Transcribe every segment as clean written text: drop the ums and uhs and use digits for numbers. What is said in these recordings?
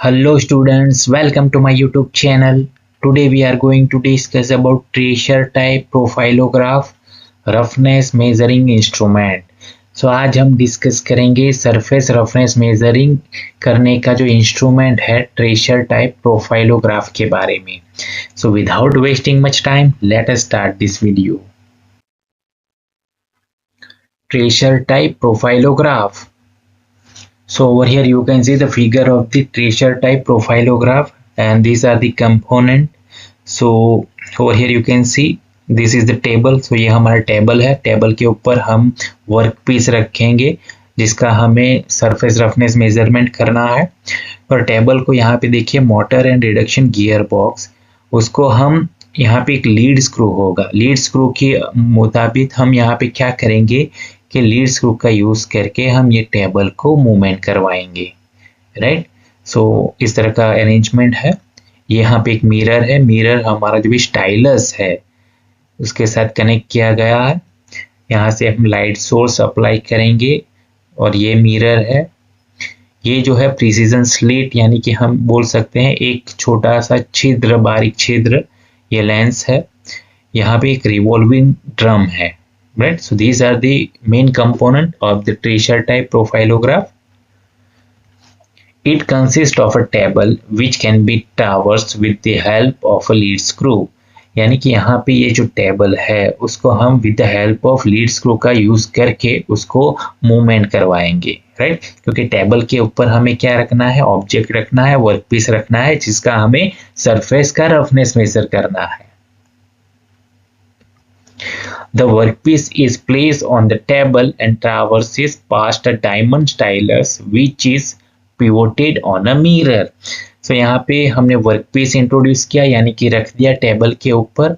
Hello students, welcome to my YouTube channel. Today we are going to discuss about tracer type profilograph roughness measuring instrument. आज हम discuss करेंगे surface roughness measuring करने का जो instrument है ट्रेशर type प्रोफाइलोग्राफ के बारे में. Without wasting much time let us start this video. Tracer type profilograph. So over here you can see the figure of the tracer type profilograph and these are the component. So over here you can see this is the table. So ये हमारा table है. Table के ऊपर हम work piece रखेंगे जिसका हमें surface roughness measurement करना है. और टेबल को यहाँ पे देखिए motor and reduction gear box, उसको हम यहाँ पे एक लीड स्क्रू होगा. लीड स्क्रू के मुताबिक हम यहाँ पे क्या करेंगे कि लीड स्क्रू का यूज करके हम ये टेबल को मूवमेंट करवाएंगे. राइट. सो इस तरह का अरेंजमेंट है. यहाँ पे एक मिरर है. मिरर हमारा जो भी स्टाइलस है उसके साथ कनेक्ट किया गया है. यहाँ से हम लाइट सोर्स अप्लाई करेंगे और ये मिरर है. ये जो है प्रिसीजन स्लिट यानी कि हम बोल सकते हैं एक छोटा सा छिद्र, बारीक छिद्र, ये लेंस है. यहाँ पे एक रिवॉल्विंग ड्रम है. Right, so these are the main component of the tracer type profilograph. It consists of a table which can be traversed with the help of a lead screw. यानी कि यहाँ पे ये जो टेबल है उसको हम with the help of lead screw का यूज करके उसको मूवमेंट करवाएंगे. राइट. क्योंकि टेबल के ऊपर हमें क्या रखना है, ऑब्जेक्ट रखना है, वर्क पीस रखना है जिसका हमें सरफेस का रफनेस मेजर करना है. The workpiece is placed on the table and traverses past a diamond stylus which is pivoted on a mirror. So यहाँ पे हमने वर्कपीस इंट्रोड्यूस किया यानी कि रख दिया टेबल के ऊपर.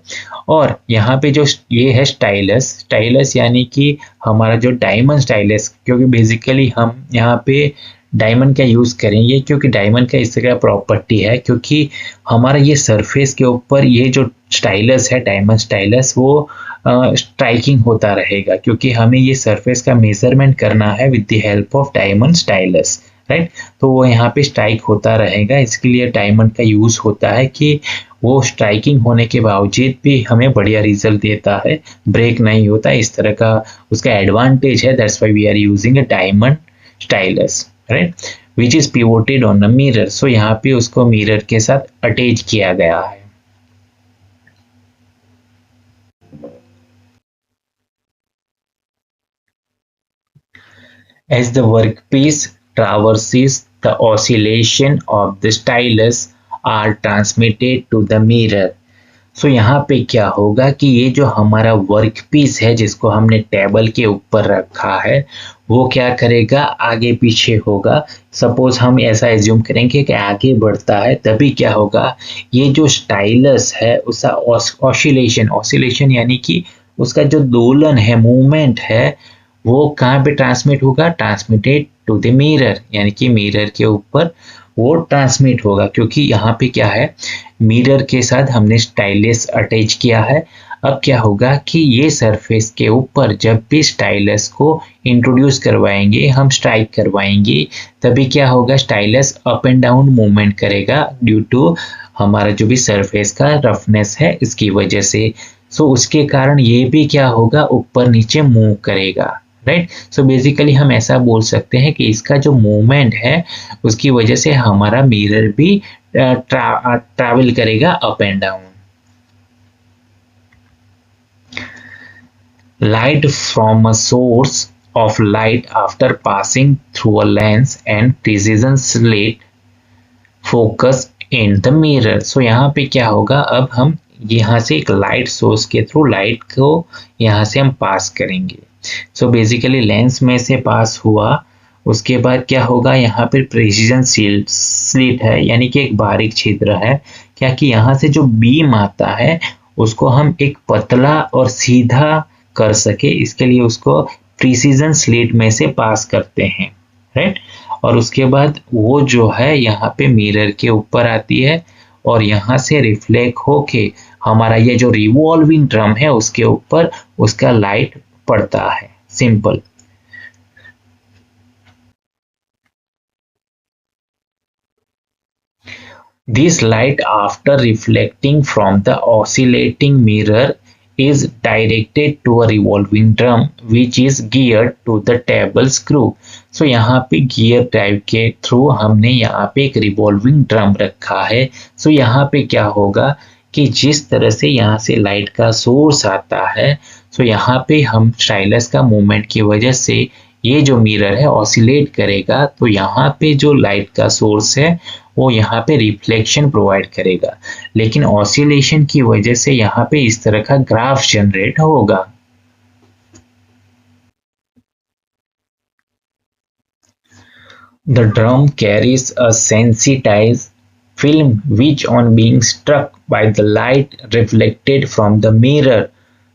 और यहाँ पे जो ये है स्टाइलस, स्टाइलस यानी कि हमारा जो डायमंड स्टाइलस, क्योंकि बेसिकली हम यहाँ पे डायमंड का यूज़ करेंगे क्योंकि डायमंड का इस तरह प्रॉपर्टी है क्योंकि हमारा ये सरफेस के ऊपर ये जो स्टाइलस है डायमंड स्टाइलस वो स्ट्राइकिंग होता रहेगा क्योंकि हमें ये सरफेस का मेजरमेंट करना है with the help of diamond stylus. Right. तो वो यहाँ पे स्ट्राइक होता रहेगा. इसके लिए डायमंड का यूज़ होता है कि वो स्ट्राइकिंग होने के बावजूद भी हमें बढ़िया रिजल्ट देता है, ब्रेक नहीं होता. इस तरह का उसका एडवांटेज है. That's why we are using a diamond stylus. Right. Which is pivoted on a mirror. So यहाँ पे उसको मिरर के साथ अटैच किया गया है. As the workpiece traverses, the oscillation of the stylus are transmitted to the mirror. So यहाँ पे क्या होगा कि ये जो हमारा वर्क पीस है जिसको हमने टेबल के ऊपर रखा है वो क्या करेगा, आगे पीछे होगा. सपोज हम ऐसा एज्यूम करेंगे कि आगे बढ़ता है तभी क्या होगा, ये जो स्टाइलस है उसका ऑसिलेशन यानी कि उसका जो दोलन है, मूवमेंट है, वो कहाँ पे ट्रांसमिट होगा, ट्रांसमिटेड टू द मिरर यानी कि मिरर के ऊपर वो ट्रांसमिट होगा. क्योंकि यहाँ पे क्या है, मिरर के साथ हमने स्टाइलस अटैच किया है. अब क्या होगा कि ये सरफेस के ऊपर जब भी स्टाइलस को इंट्रोड्यूस करवाएंगे, हम स्ट्राइक करवाएंगे, तभी क्या होगा, stylus up and down movement करेगा ड्यू टू हमारा जो भी सरफेस का रफनेस है इसकी वजह से. सो उसके कारण ये भी क्या होगा, ऊपर नीचे मूव करेगा. राइट. सो बेसिकली हम ऐसा बोल सकते हैं कि इसका जो मूवमेंट है उसकी वजह से हमारा मिरर भी ट्रैवल करेगा up and down. Light from a source of light after passing through a lens and precision slit focus in the mirror. So यहाँ पे क्या होगा, अब हम यहाँ से एक लाइट सोर्स के थ्रू लाइट को यहाँ से हम पास करेंगे. सो बेसिकली लेंस में से पास हुआ, उसके बाद क्या होगा, यहाँ पर प्रिसीजन स्लिट है यानी कि एक बारीक छिद्र है. क्या कि यहाँ से जो बीम आता है उसको हम एक पतला और सीधा कर सके, इसके लिए उसको प्रिसीजन स्लिट में से पास करते हैं. राइट. और उसके बाद वो जो है यहाँ पे मिरर के ऊपर आती है और यहाँ से रिफ्लेक्ट होके हमारा ये जो रिवॉल्विंग ड्रम है उसके ऊपर उसका लाइट पड़ता है. Simple. This light, after reflecting from the oscillating mirror, is directed to a revolving drum which is geared to the table screw. So यहाँ पे गियर ड्राइव के थ्रू हमने यहाँ पे एक रिवॉल्विंग ड्रम रखा है. सो यहाँ पे क्या होगा कि जिस तरह से यहाँ से लाइट का सोर्स आता है, सो यहाँ पे हम स्टाइलस का मूवमेंट की वजह से ये जो मिरर है ऑसिलेट करेगा, तो यहाँ पे जो लाइट का सोर्स है वो यहाँ पे रिफ्लेक्शन प्रोवाइड करेगा, लेकिन ऑसिलेशन की वजह से यहाँ पे इस तरह का ग्राफ जनरेट होगा. The drum carries a sensitized film which, on being struck by the light reflected from the mirror,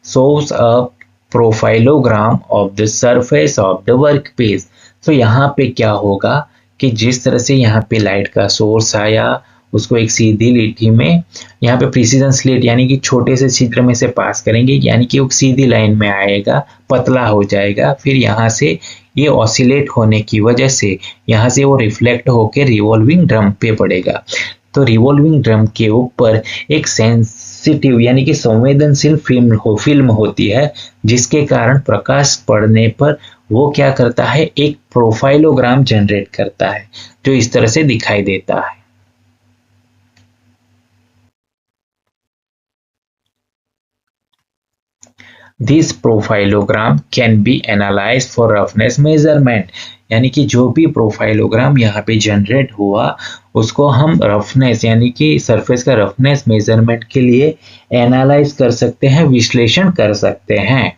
shows a profilogram of the surface of the workpiece. तो यहाँ पे क्या होगा कि जिस तरह से यहाँ पे लाइट का सोर्स आया, उसको एक सीधी लिटी में यहाँ पे प्रिसीजन स्लिट यानी कि छोटे से छिद्र में से पास करेंगे, यानी कि वो सीधी लाइन में आएगा, पतला हो जाएगा, फिर यहाँ से ये ऑसिलेट होने की वजह से यहाँ से वो रिफ्लेक्ट होकर रिवॉल्विंग ड्रम पे पड़ेगा. तो रिवॉल्विंग ड्रम के ऊपर एक सेंसिटिव यानी कि संवेदनशील फिल्म होती है, जिसके कारण प्रकाश पड़ने पर वो क्या करता है, एक प्रोफाइलोग्राम जनरेट करता है जो इस तरह से दिखाई देता है. This profilogram can be analyzed for roughness measurement. यानी कि जो भी प्रोफाइलोग्राम यहाँ पे जनरेट हुआ उसको हम रफनेस यानी कि सरफेस का रफनेस मेजरमेंट के लिए एनालाइज कर सकते हैं, विश्लेषण कर सकते हैं.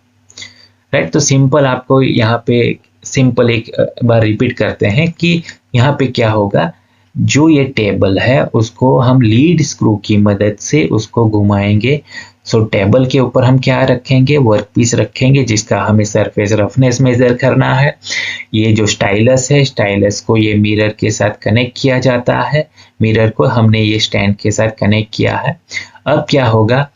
राइट. तो सिंपल आपको यहाँ पे सिंपल एक बार रिपीट करते हैं कि यहाँ पे क्या होगा, जो ये टेबल है उसको हम लीड स्क्रू की मदद से उसको घुमाएंगे. सो टेबल के ऊपर हम क्या रखेंगे, वर्कपीस रखेंगे जिसका हमें सरफेस रफनेस मेजर करना है. ये जो स्टाइलस है, स्टाइलस को ये मिरर के साथ कनेक्ट किया जाता है, मिरर को हमने ये स्टैंड के साथ कनेक्ट किया है. अब क्या होगा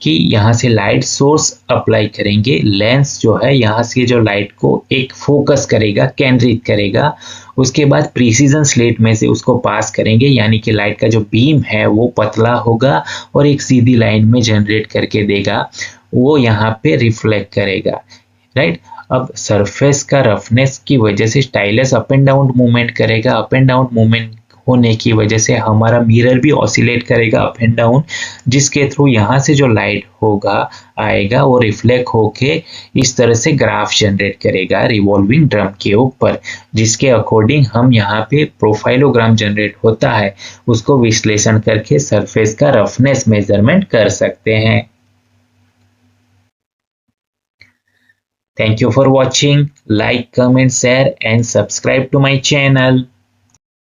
कि यहाँ से लाइट सोर्स अप्लाई करेंगे, लेंस जो है यहाँ से जो लाइट को एक फोकस करेगा, केंद्रित करेगा, उसके बाद प्रिसीजन स्लेट में से उसको पास करेंगे, यानी कि लाइट का जो बीम है वो पतला होगा और एक सीधी लाइन में जनरेट करके देगा, वो यहाँ पे रिफ्लेक्ट करेगा. राइट. अब सरफेस का रफनेस की वजह से stylus up and down movement करेगा, अप एंड डाउन मूवमेंट होने की वजह से हमारा मिरर भी ऑसिलेट करेगा अप एंड डाउन, जिसके थ्रू यहाँ से जो लाइट होगा आएगा वो रिफ्लेक्ट होके इस तरह से ग्राफ जनरेट करेगा रिवॉल्विंग ड्रम के ऊपर, जिसके अकॉर्डिंग हम यहाँ पे प्रोफाइलोग्राम जनरेट होता है उसको विश्लेषण करके सरफेस का रफनेस मेजरमेंट कर सकते हैं. Thank you for watching. Like, comment, share and subscribe to my channel.